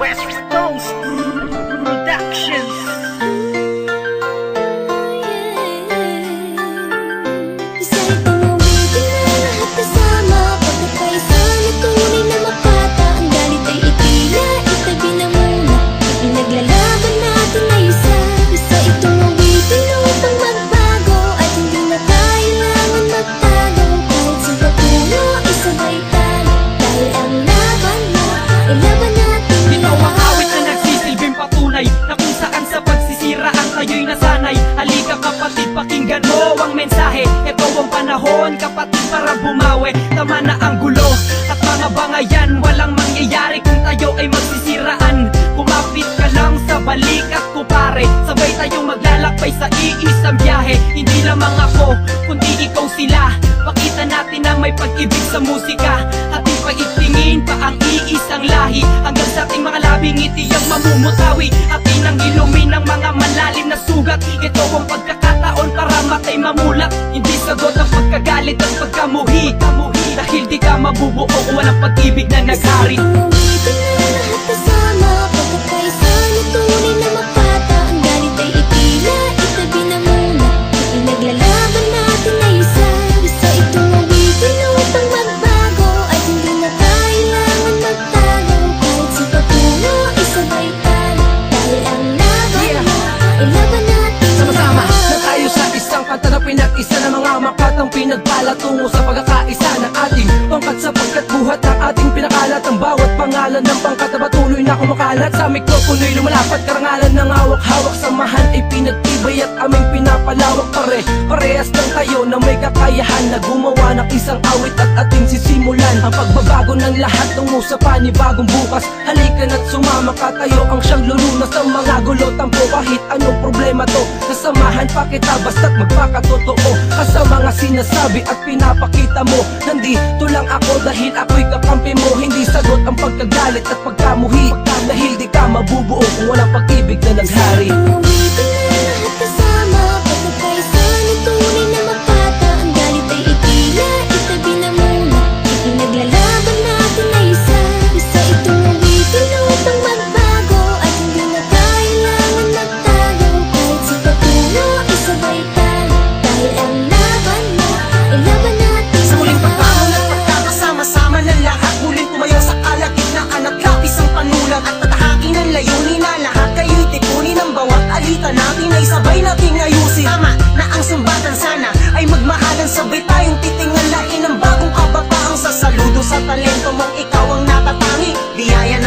West Coast Productions. Isa'y tumawitin na lahat kasama pagkakaisa na tunay na makata. Ang galit ay itila, itabi na muna. Ipinaglalaban natin na isa. Isa'y tumawitin upang magbago at hindi na kailangan magtago. Kahit sa pagpuno, isabay tayo. Dahil ang laban mo ay laban natin Ito ang lahat. awit na nagsisilbing patunay na kung saan sa pagsisiraan kayo'y nasanay. Halika kapatid, pakinggan mo ang mensahe. Ito ang panahon kapatid para bumawi. Tama na ang gulo at mga bangayan. Walang mangyayari kung tayo ay magsisiraan. Kumapit ka lang sa balikat ko pare. Sabay tayong maglalakbay sa iisang biyahe. Hindi lamang ako, kundi ikaw sila. Pakita natin na may pag-ibig sa musika. Ating paitingin pa ang iisang lahi. Hanggang sa ating mga labing ngiti ang mamumutawi. Atin ang ilumin ng mga malalim na sugat. Ito ang pagkakataon para matay mamulat. Hindi sagot ang pagkagalit at pagkamuhi. Dahil di ka mabubuo kung walang pag-ibig na naghari. Tumawitin na lahat kasama pagkakaisa na tunay na makata. Ang galit ay itila, itabi na muna. Ipinaglalaban natin na isa. Isa'y tumawitin upang magbago at hindi na kailangan magtago. Kahit sa pagpuno, isabay tayo. Dahil ang laban mo ay laban natin Sama-sama lahat. na tayo sa isang kanta na pinag-isa ng mga makatang pinagpala tungo sa pagkakaisa ng ating pangkat sapagkat buhat ng ating pinakalat. Ang bawat pangalan ng pangkat na patuloy na kumakalat sa mikropono'y lumalapat. Karangalan ng hawak-hawak, samahan ay pinagtibay at aming pinapalawak. Parehas lang tayo na may kakayahan na gumawa ng isang awit at ating sisimulan ang pagbabago ng lahat tungo sa panibagong bukas. Halika na't sumama ka, tayo ang siyang lulunas ng mga gulo. Tampo kahit anong problema to, nasamahan pa kita basta't magpakatotoo ka sa mga sinasabi at pinapakita mo. Nandito lang ako dahil ako'y kakampi mo. Hindi sagot ang pagkagalit at pagkamuhi. Dahil di ka mabubuo kung walang pag-ibig na naghari. Tumawitin na lahat kasama pagkakaisa na tunay na makata. Ang galit ay itila, itabi na muna. Ipinaglalaban natin na isa. Isa'y tumawitin upang magbago at hindi na kailangan magtago. Kahit sa pagpuno, isabay tayo. Dahil ang laban mo ay laban natin Sa muling pagbangon at lahat. pagkakasama-sama ng lahat. Muling tumayo sa kalagitnaan at lapis ang panulat. At tatahakin ang layunin na lahat kayo'y tipunin. Ang bawat alita natin ay sabay nating ayusin. Tama na ang sumbatan sana ay magmahalan. Sabay tayong titingalain ang bagong kabataang sasaludo sa talento mong ikaw ang natatangi. Biyaya